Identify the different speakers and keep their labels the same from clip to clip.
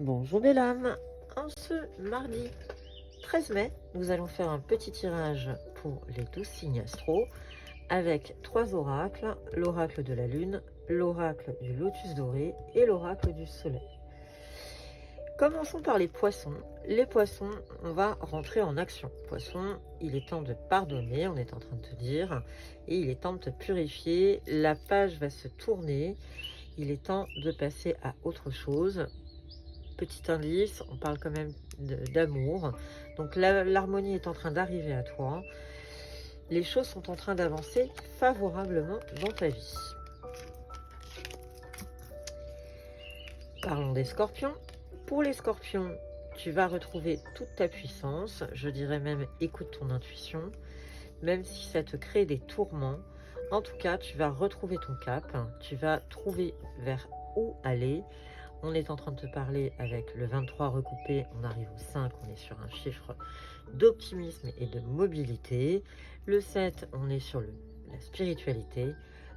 Speaker 1: Bonjour belle âme, en ce mardi 13 mai, nous allons faire un petit tirage pour les 12 signes astro avec 3 oracles, l'oracle de la lune, l'oracle du lotus doré et l'oracle du soleil. Commençons par les poissons. Les poissons, on va rentrer en action. Poisson, il est temps de pardonner, on est en train de te dire, et il est temps de te purifier. La page va se tourner, il est temps de passer à autre chose. Petit indice, on parle quand même d'amour. Donc l'harmonie est en train d'arriver à toi. Les choses sont en train d'avancer favorablement dans ta vie. Parlons des scorpions. Pour les scorpions, tu vas retrouver toute ta puissance. Je dirais même écoute ton intuition. Même si ça te crée des tourments, en tout cas, tu vas retrouver ton cap. Tu vas trouver vers où aller. On est en train de te parler avec le 23 recoupé, on arrive au 5, on est sur un chiffre d'optimisme et de mobilité. Le 7, on est sur la spiritualité.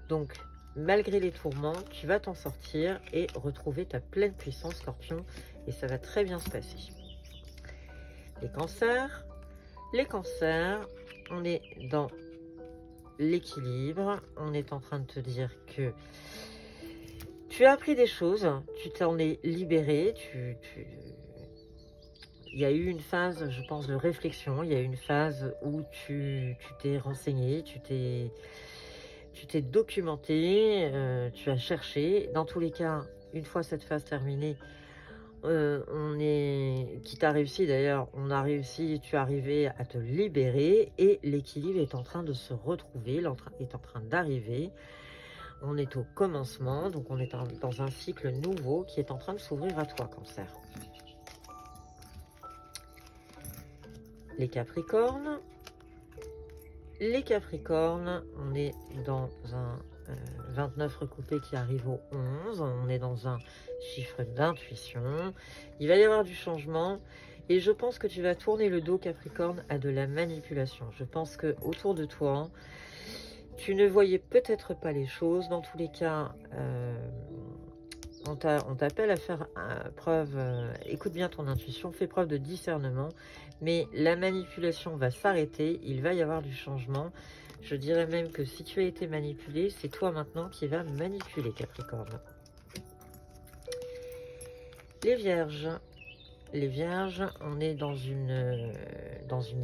Speaker 1: Donc, malgré les tourments, tu vas t'en sortir et retrouver ta pleine puissance, Scorpion, et ça va très bien se passer. Les cancers, on est dans l'équilibre. On est en train de te dire que tu as appris des choses, tu t'en es libéré, il y a eu une phase, je pense, de réflexion, il y a eu une phase où tu t'es renseigné, tu t'es documenté, tu as cherché. Dans tous les cas, une fois cette phase terminée, qui t'a réussi d'ailleurs, on a réussi, tu es arrivé à te libérer et l'équilibre est en train de se retrouver, est en train d'arriver. On est au commencement, donc on est dans un cycle nouveau qui est en train de s'ouvrir à toi, Cancer. Les Capricornes. Les Capricornes, on est dans un 29 recoupé qui arrive au 11. On est dans un chiffre d'intuition. Il va y avoir du changement. Et je pense que tu vas tourner le dos, Capricorne, à de la manipulation. Je pense que autour de toi, tu ne voyais peut-être pas les choses. Dans tous les cas, on t'appelle à faire preuve, écoute bien ton intuition, fais preuve de discernement, mais la manipulation va s'arrêter, il va y avoir du changement. Je dirais même que si tu as été manipulé, c'est toi maintenant qui vas manipuler, Capricorne. Les Vierges. Les Vierges, on est dans une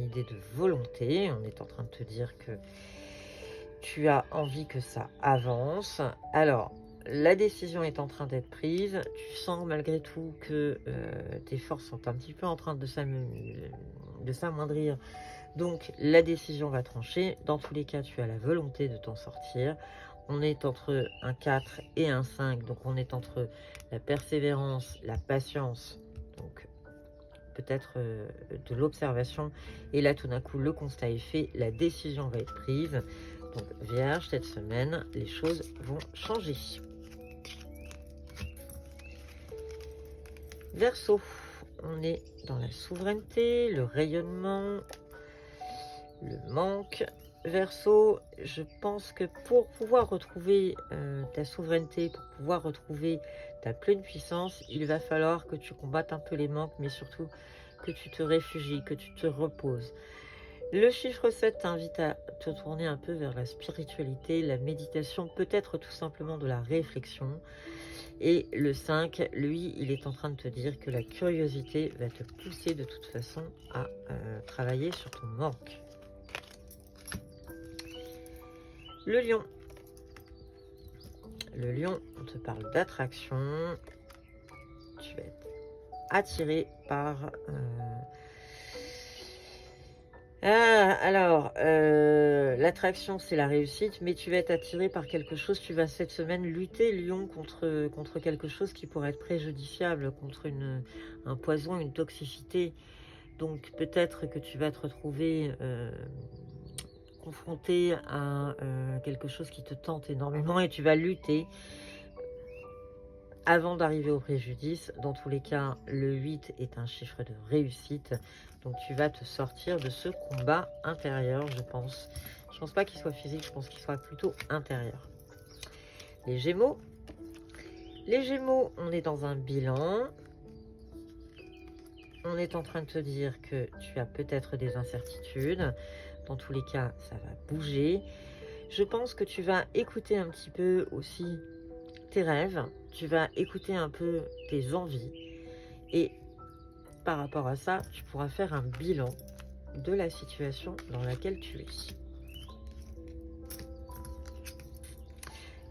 Speaker 1: idée de volonté, on est en train de te dire que tu as envie que ça avance. Alors, la décision est en train d'être prise. Tu sens malgré tout que tes forces sont un petit peu en train de s'amoindrir. Donc, la décision va trancher. Dans tous les cas, tu as la volonté de t'en sortir. On est entre un 4 et un 5. Donc, on est entre la persévérance, la patience. Donc, peut-être de l'observation. Et là, tout d'un coup, le constat est fait. La décision va être prise. Donc, Vierge, cette semaine, les choses vont changer. Verseau, on est dans la souveraineté, le rayonnement, le manque. Verseau, je pense que pour pouvoir retrouver ta souveraineté, pour pouvoir retrouver ta pleine puissance, il va falloir que tu combattes un peu les manques, mais surtout que tu te réfugies, que tu te reposes. Le chiffre 7 t'invite à te tourner un peu vers la spiritualité, la méditation, peut-être tout simplement de la réflexion. Et le 5, lui, il est en train de te dire que la curiosité va te pousser de toute façon à travailler sur ton manque. Le lion. Le lion, on te parle d'attraction. Tu vas être attiré par... l'attraction, c'est la réussite, mais tu vas être attiré par quelque chose. Tu vas cette semaine lutter, lion, contre quelque chose qui pourrait être préjudiciable, contre un poison, une toxicité. Donc peut-être que tu vas te retrouver confronté à quelque chose qui te tente énormément et tu vas lutter avant d'arriver au préjudice. Dans tous les cas, le 8 est un chiffre de réussite. Donc tu vas te sortir de ce combat intérieur, je pense. Je pense pas qu'il soit physique, je pense qu'il soit plutôt intérieur. Les Gémeaux. Les Gémeaux, on est dans un bilan. On est en train de te dire que tu as peut-être des incertitudes. Dans tous les cas, ça va bouger. Je pense que tu vas écouter un petit peu aussi tes rêves. Tu vas écouter un peu tes envies. Et par rapport à ça, tu pourras faire un bilan de la situation dans laquelle tu es.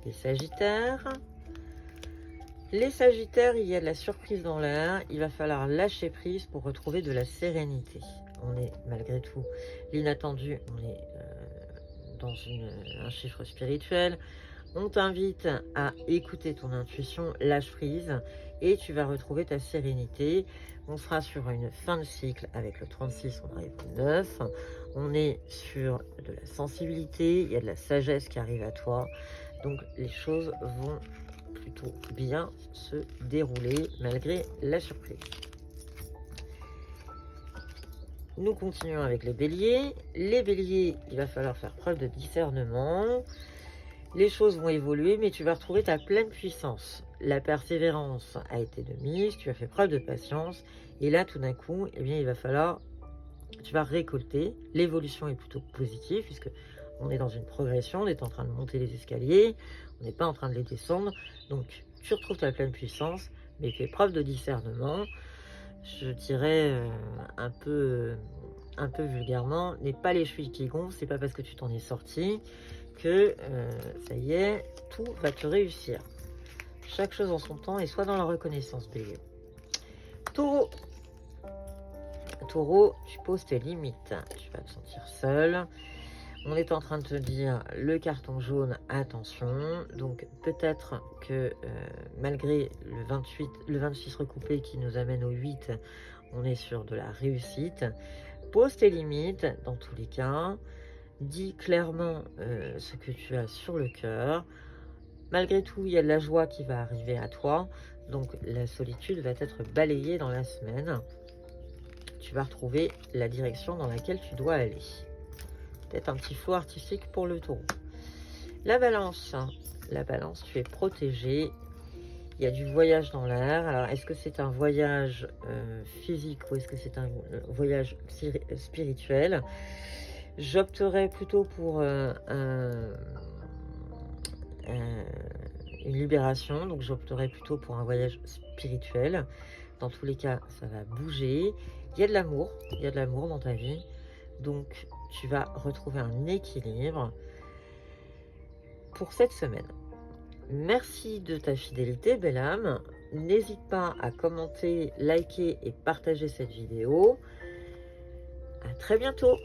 Speaker 1: Les Sagittaires. Les Sagittaires, il y a de la surprise dans l'air. Il va falloir lâcher prise pour retrouver de la sérénité. On est malgré tout l'inattendu. On est dans un chiffre spirituel. On t'invite à écouter ton intuition, lâche prise et tu vas retrouver ta sérénité. On sera sur une fin de cycle avec le 36, on arrive au 9. On est sur de la sensibilité, il y a de la sagesse qui arrive à toi. Donc les choses vont plutôt bien se dérouler malgré la surprise. Nous continuons avec les béliers. Les béliers, il va falloir faire preuve de discernement. Les choses vont évoluer, mais tu vas retrouver ta pleine puissance. La persévérance a été de mise, tu as fait preuve de patience. Et là, tout d'un coup, eh bien, il va falloir, tu vas récolter. L'évolution est plutôt positive, puisque on est dans une progression, on est en train de monter les escaliers, on n'est pas en train de les descendre. Donc, tu retrouves ta pleine puissance, mais fais preuve de discernement. Je dirais un peu vulgairement, n'aie pas les chevilles qui gonflent, c'est pas parce que tu t'en es sorti que ça y est, tout va te réussir. Chaque chose en son temps et sois dans la reconnaissance, Bélier. Taureau. Taureau, tu poses tes limites. Tu vas te sentir seul. On est en train de te dire le carton jaune, attention. Donc peut-être que malgré le 26 recoupé qui nous amène au 8, on est sur de la réussite. Pose tes limites dans tous les cas. Dis clairement ce que tu as sur le cœur. Malgré tout, il y a de la joie qui va arriver à toi. Donc la solitude va être balayée dans la semaine. Tu vas retrouver la direction dans laquelle tu dois aller. Peut-être un petit flow artistique pour le taureau. La balance, tu es protégé. Il y a du voyage dans l'air. Alors, est-ce que c'est un voyage physique ou est-ce que c'est un voyage spirituel? J'opterais plutôt pour une libération. Donc, j'opterais plutôt pour un voyage spirituel. Dans tous les cas, ça va bouger. Il y a de l'amour. Il y a de l'amour dans ta vie. Donc, tu vas retrouver un équilibre pour cette semaine. Merci de ta fidélité, belle âme. N'hésite pas à commenter, liker et partager cette vidéo. À très bientôt.